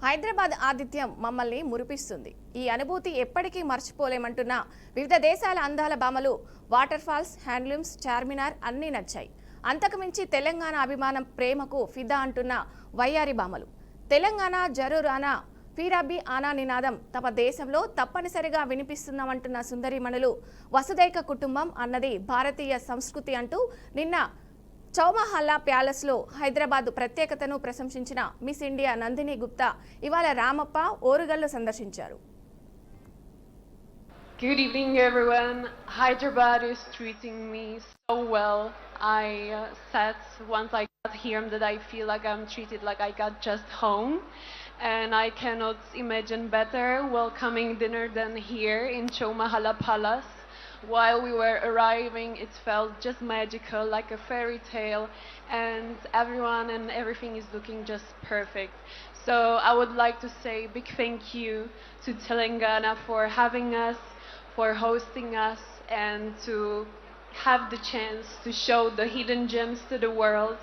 హైదరాబాద్ ఆతిథ్యం మమ్మల్ని మురిపిస్తుంది. ఈ అనుభూతి ఎప్పటికీ మర్చిపోలేమంటున్న వివిధ దేశాల అందాల భామలు, వాటర్ ఫాల్స్, హ్యాండ్లూమ్స్, చార్మినార్ అన్నీ నచ్చాయి. అంతకుమించి తెలంగాణ అభిమానం, ప్రేమకు ఫిదా అంటున్న వయ్యారి భామలు. తెలంగాణ జరూర్ ఆనా, ఫీరాబీ ఆనా నినాదం తమ దేశంలో తప్పనిసరిగా వినిపిస్తున్నామంటున్న సుందరీమణులు. వసుదైక కుటుంబం అన్నది భారతీయ సంస్కృతి అంటూ నిన్న చౌమహల్లా ప్యాలెస్లో హైదరాబాద్ ప్రత్యేకతను ప్రశంసించిన మిస్ ఇండియా నందిని గుప్తా ఇవాళ రామప్ప ఓరుగల్లు సందర్శించారు. Good evening, everyone. Hyderabad is treating me so well. I said once I got here that I feel like I'm treated like I got just home, and I cannot imagine better welcoming dinner than here in Chowmahalla Palace. While we were arriving, it felt just magical, like a fairy tale, and everyone and everything is looking just perfect. So I would like to say a big thank you to Telangana for having us, for hosting us, and to have the chance to show the hidden gems to the world,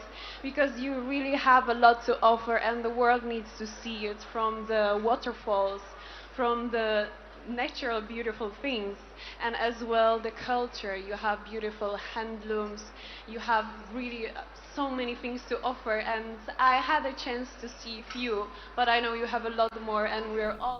because you really have a lot to offer and the world needs to see it, from the waterfalls, from the natural beautiful things, and as well the culture. You have beautiful handlooms, you have really so many things to offer, and I had a chance to see few, but I know you have a lot more, and we're all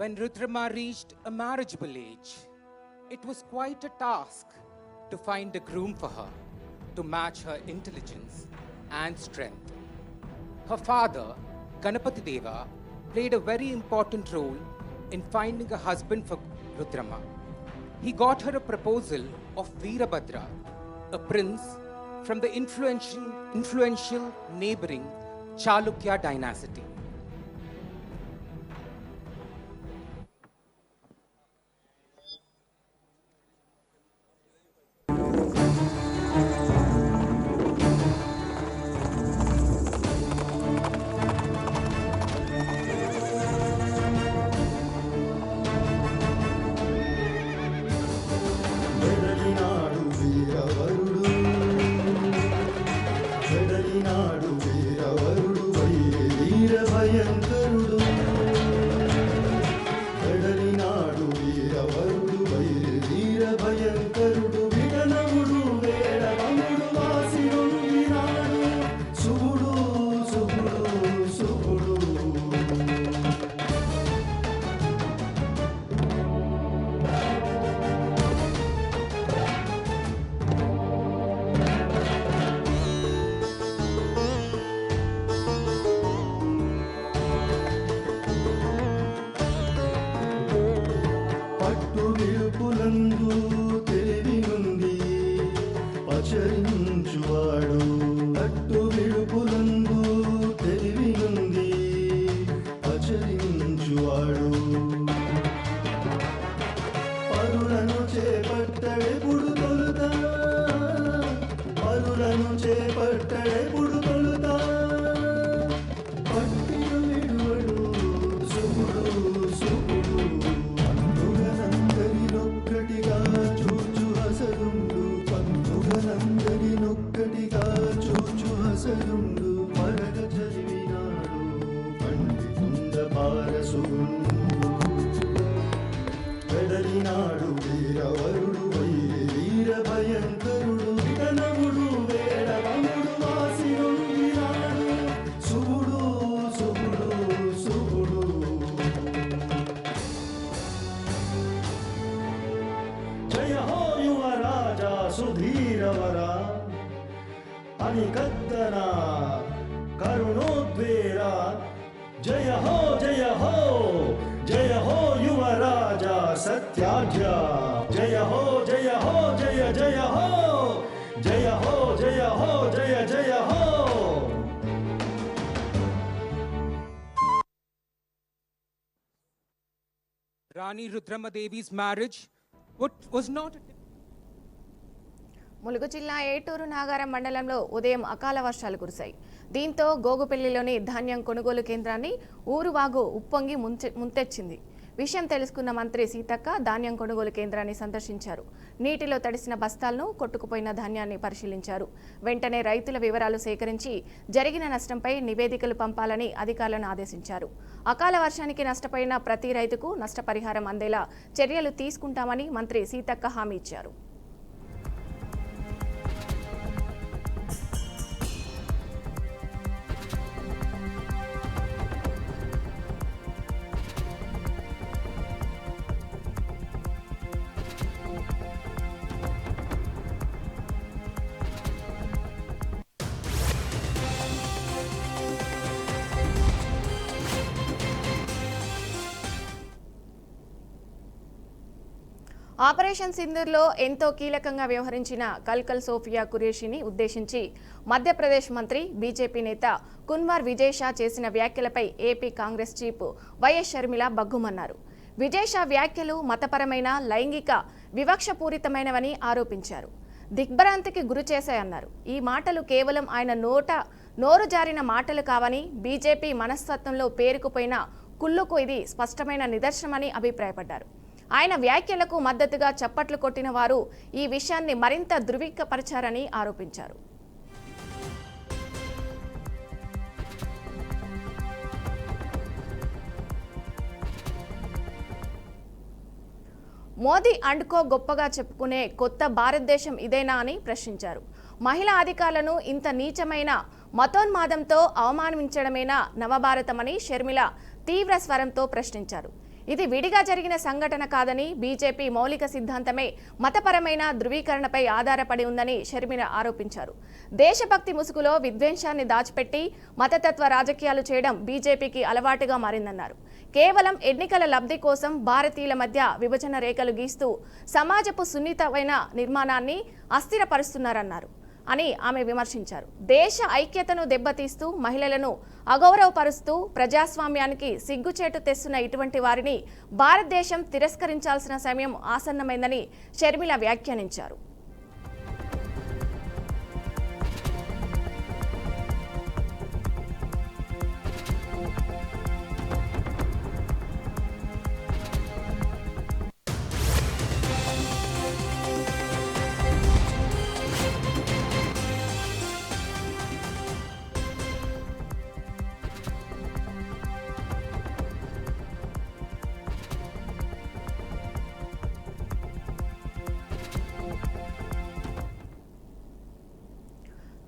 When Rudrama reached a marriageable age, it was quite a task to find a groom for her to match her intelligence and strength. Her father, Ganapati Deva, played a very important role in finding a husband for Rudrama. He got her a proposal of Veerabhadra, a prince from the influential neighboring Chalukya dynasty. వీరవరుడు వీరవరుడు వీరవరుడు వారసుడు వెడలినాడు వీరవరుడు వీర భయంకరుడు వికనముడు వేడవముడు వాసినొందినాడు శుభుడు శుభుడు శుభుడు జయ హో యువరాజా సుధీరవరా అనికద్దన కరుణోద్వేరా జయ హో జయ హో జయ హో యువరాజా సత్యాజ్య జయ హో జయ హో జయ జయ హో జయ హో జయ హో జయ జయ హో Rani Rudramadevi's marriage was not a Mulugu జిల్లా ఏటూరు నాగారం మండలంలో ఉదయం అకాల వర్షాలు కురిశాయి. దీంతో గోగుపల్లిలోని ధాన్యం కొనుగోలు కేంద్రాన్ని ఊరువాగు ఉప్పొంగి ముంతెచ్చింది. విషయం తెలుసుకున్న మంత్రి సీతక్క ధాన్యం కొనుగోలు కేంద్రాన్ని సందర్శించారు. నీటిలో తడిసిన బస్తాలను కొట్టుకుపోయిన ధాన్యాన్ని పరిశీలించారు. వెంటనే రైతుల వివరాలు సేకరించి జరిగిన నష్టంపై నివేదికలు పంపాలని అధికారులను ఆదేశించారు. అకాల వర్షానికి నష్టపోయిన ప్రతి రైతుకు నష్టపరిహారం అందేలా చర్యలు తీసుకుంటామని మంత్రి సీతక్క హామీ ఇచ్చారు. ఆపరేషన్ సింధూర్లో ఎంతో కీలకంగా వ్యవహరించిన కల్కల్ సోఫియా ఖురేషీని ఉద్దేశించి మధ్యప్రదేశ్ మంత్రి బీజేపీ నేత కున్వార్ విజయ్ షా చేసిన వ్యాఖ్యలపై AP Congress chief YS Sharmila బగ్గుమన్నారు. విజయ్ షా వ్యాఖ్యలు మతపరమైన లైంగిక వివక్షపూరితమైనవని ఆరోపించారు. దిగ్భ్రాంతికి గురి చేశాయన్నారు. ఈ మాటలు కేవలం ఆయన నోరు జారిన మాటలు కావని, బీజేపీ మనస్తత్వంలో పేరుకుపోయిన కుళ్ళుకు ఇది స్పష్టమైన నిదర్శనమని అభిప్రాయపడ్డారు. ఆయన వ్యాఖ్యలకు మద్దతుగా చప్పట్లు కొట్టిన వారు ఈ విషయాన్ని మరింత ధృవీకరించారని ఆరోపించారు. మోదీ అండ్కో గొప్పగా చెప్పుకునే కొత్త భారతదేశం ఇదేనా అని ప్రశ్నించారు. మహిళా అధికారులను ఇంత నీచమైన మతోన్మాదంతో అవమానించడమేనా నవభారతమని షర్మిల తీవ్ర స్వరంతో ప్రశ్నించారు. ఇది విడిగా జరిగిన సంఘటన కాదని, బీజేపీ మౌలిక సిద్ధాంతమే మతపరమైన ధృవీకరణపై ఆధారపడి ఉందని షర్మిల ఆరోపించారు. దేశభక్తి ముసుగులో విద్వేషాన్ని దాచిపెట్టి మతతత్వ రాజకీయాలు చేయడం బీజేపీకి అలవాటుగా మారిందన్నారు. కేవలం ఎన్నికల లబ్ధి కోసం భారతీయుల మధ్య విభజన రేఖలు గీస్తూ సమాజపు సున్నితమైన నిర్మాణాన్ని అస్థిరపరుస్తున్నారన్నారు అని ఆమె విమర్శించారు. దేశ ఐక్యతను దెబ్బతీస్తూ మహిళలను అగౌరవపరుస్తూ ప్రజాస్వామ్యానికి సిగ్గుచేటు తెస్తున్న ఇటువంటి వారిని భారతదేశం తిరస్కరించాల్సిన సమయం ఆసన్నమైందని షర్మిల వ్యాఖ్యానించారు.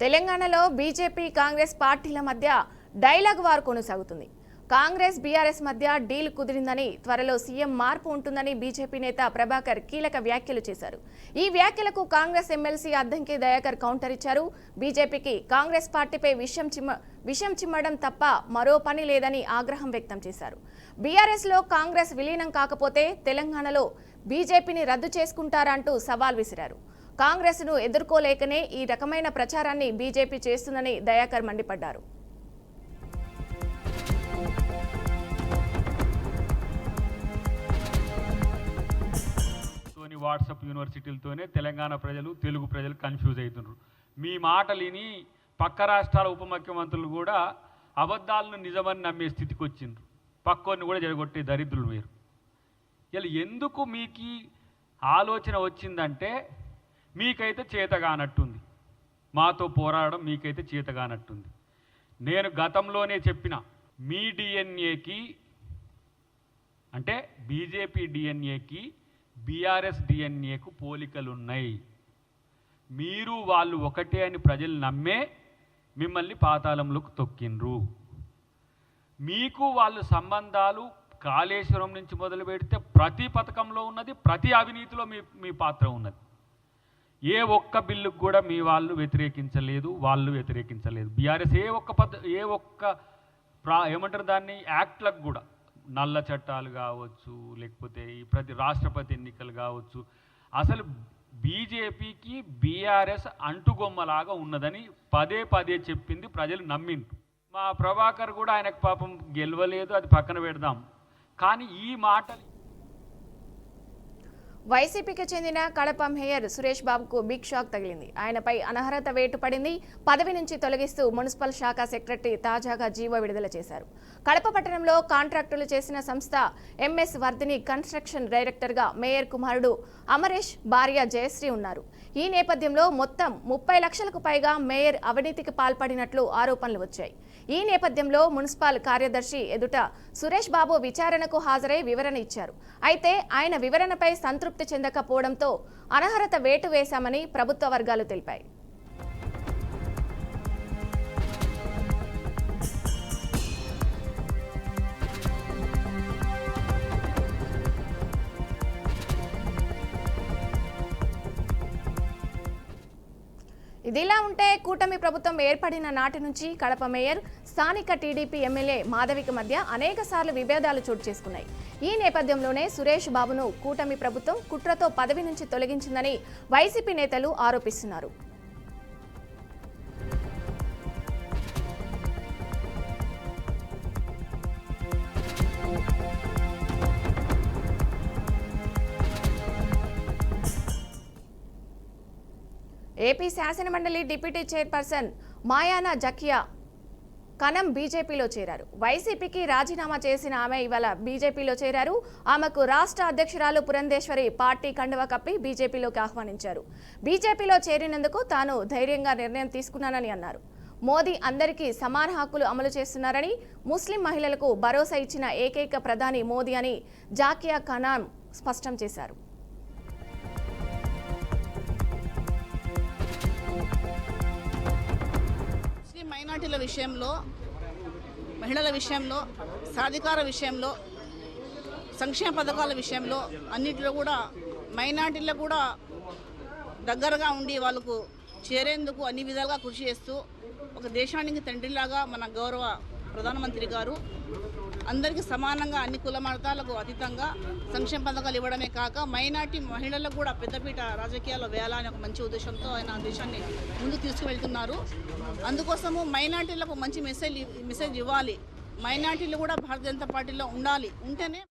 తెలంగాణలో బీజేపీ కాంగ్రెస్ పార్టీల మధ్య డైలాగ్ వార్ కొనసాగుతుంది. కాంగ్రెస్ బీఆర్ఎస్ మధ్య డీల్ కుదిరిందని, త్వరలో సీఎం మార్పు ఉంటుందని బీజేపీ నేత ప్రభాకర్ కీలక వ్యాఖ్యలు చేశారు. ఈ వ్యాఖ్యలకు కాంగ్రెస్ ఎమ్మెల్సీ అద్దంకి దయాకర్ కౌంటర్ ఇచ్చారు. బీజేపీకి కాంగ్రెస్ పార్టీపై విషం చిమ్మడం తప్ప మరో పని లేదని ఆగ్రహం వ్యక్తం చేశారు. బీఆర్ఎస్లో కాంగ్రెస్ విలీనం కాకపోతే తెలంగాణలో బీజేపీని రద్దు చేసుకుంటారంటూ సవాల్ విసిరారు. కాంగ్రెస్ను ఎదుర్కోలేకనే ఈ రకమైన ప్రచారాన్ని బీజేపీ చేస్తుందని దయాకర్ మండిపడ్డారు. వాట్సాప్ యూనివర్సిటీలతోనే తెలంగాణ ప్రజలు తెలుగు ప్రజలు కన్ఫ్యూజ్ అవుతున్నారు. మీ మాటలిని పక్క రాష్ట్రాల ఉప ముఖ్యమంత్రులు కూడా అబద్ధాలను నిజమని నమ్మే స్థితికి వచ్చిండ్రు. పక్కోని కూడా జరగొట్టే దరిద్రులు వేరు. ఇలా ఎందుకు మీకు ఆలోచన వచ్చిందంటే, మీకైతే చేతగానట్టుంది, మాతో పోరాడడం మీకైతే చేతగానట్టుంది. నేను గతంలోనే చెప్పిన, మీ డిఎన్ఏకి అంటే బీజేపీ డిఎన్ఏకి బీఆర్ఎస్ డిఎన్ఏకు పోలికలు ఉన్నాయి. మీరు వాళ్ళు ఒకటే అని ప్రజలు నమ్మే మిమ్మల్ని పాతాళంలోకి తొక్కిండ్రు. మీకు వాళ్ళు సంబంధాలు కాళేశ్వరం నుంచి మొదలు పెడితే ప్రతి పథకంలో ఉన్నది, ప్రతి అవినీతిలో మీ పాత్ర ఉన్నది. ఏ ఒక్క బిల్లుకు కూడా మీ వాళ్ళు వ్యతిరేకించలేదు, వాళ్ళు వ్యతిరేకించలేదు. బీఆర్ఎస్ ఏ ఒక్క ఏమంటారు దాన్ని యాక్ట్లకు కూడా, నల్ల చట్టాలు కావచ్చు, లేకపోతే ఈ ప్రతి రాష్ట్రపతి ఎన్నికలు కావచ్చు, అసలు బీజేపీకి బీఆర్ఎస్ అంటుగొమ్మలాగా ఉన్నదని పదే పదే చెప్పింది, ప్రజలు నమ్మిండ్రు. మా ప్రభాకర్ కూడా ఆయనకు పాపం గెలవలేదు, అది పక్కన పెడదాం. కానీ ఈ మాటలు వైసీపీకి చెందిన కడప మేయర్ సురేష్ బాబుకు బిగ్ షాక్ తగిలింది. ఆయనపై అనర్హత వేటు పడింది. పదవి నుంచి తొలగిస్తూ మున్సిపల్ శాఖ సెక్రటరీ తాజాగా జీవో విడుదల చేశారు. కడప పట్టణంలో కాంట్రాక్టులు చేసిన సంస్థ ఎంఎస్ వర్ధిని కన్స్ట్రక్షన్ డైరెక్టర్గా మేయర్ కుమారుడు అమరేష్, భార్య జయశ్రీ ఉన్నారు. ఈ నేపథ్యంలో మొత్తం 30 లక్షలకు పైగా మేయర్ అవినీతికి పాల్పడినట్లు ఆరోపణలు వచ్చాయి. ఈ నేపథ్యంలో మున్సిపల్ కార్యదర్శి ఎదుట సురేష్ బాబు విచారణకు హాజరై వివరణ ఇచ్చారు. అయితే ఆయన వివరణపై సంతృప్తి చెందకపోవడంతో అనర్హత వేటు వేశామని ప్రభుత్వ వర్గాలు తెలిపాయి. ఇదిలా ఉంటే కూటమి ప్రభుత్వం ఏర్పడిన నాటి నుంచి కడప మేయర్, స్థానిక టీడీపీ ఎమ్మెల్యే మాధవికి మధ్య అనేక సార్లు విభేదాలు చోటు చేసుకున్నాయి. ఈ నేపథ్యంలోనే సురేష్ బాబును కూటమి ప్రభుత్వం కుట్రతో పదవి నుంచి తొలగించిందని వైసీపీ నేతలు ఆరోపిస్తున్నారు. ఏపీ శాసనమండలి డిప్యూటీ చైర్పర్సన్ మాయానా జకియా కనం బీజేపీలో చేరారు. వైసీపీకి రాజీనామా చేసిన ఆమె ఇవాళ బీజేపీలో చేరారు. ఆమెకు రాష్ట్ర అధ్యక్షురాలు పురంధేశ్వరి పార్టీ కండువా కప్పి బీజేపీలోకి ఆహ్వానించారు. బీజేపీలో చేరినందుకు తాను ధైర్యంగా నిర్ణయం తీసుకున్నానని అన్నారు. మోదీ అందరికీ సమాన హక్కులు అమలు చేస్తున్నారని, ముస్లిం మహిళలకు భరోసా ఇచ్చిన ఏకైక ప్రధాని మోదీ అని జాకియా కనం స్పష్టం చేశారు. మైనార్టీల విషయంలో, మహిళల విషయంలో, సాధికార విషయంలో, సంక్షేమ పథకాల విషయంలో అన్నింటిలో కూడా మైనార్టీలకు కూడా దగ్గరగా ఉండి వాళ్ళకు చేరేందుకు అన్ని విధాలుగా కృషి చేస్తూ ఒక దేశానికి తండ్రిలాగా మన గౌరవ ప్రధానమంత్రి గారు అందరికీ సమానంగా అన్ని కుల మతాలకు అతీతంగా సంక్షేమ పథకాలు ఇవ్వడమే కాక మైనార్టీ మహిళలకు కూడా పెద్దపీట రాజకీయాల్లో వేయాలని ఒక మంచి ఉద్దేశంతో ఆయన దేశాన్ని ముందుకు తీసుకువెళ్తున్నారు. అందుకోసము మైనార్టీలకు మంచి మెసేజ్ ఇవ్వాలి. మైనార్టీలు కూడా భారతీయ జనతా పార్టీలో ఉండాలి. ఉంటేనే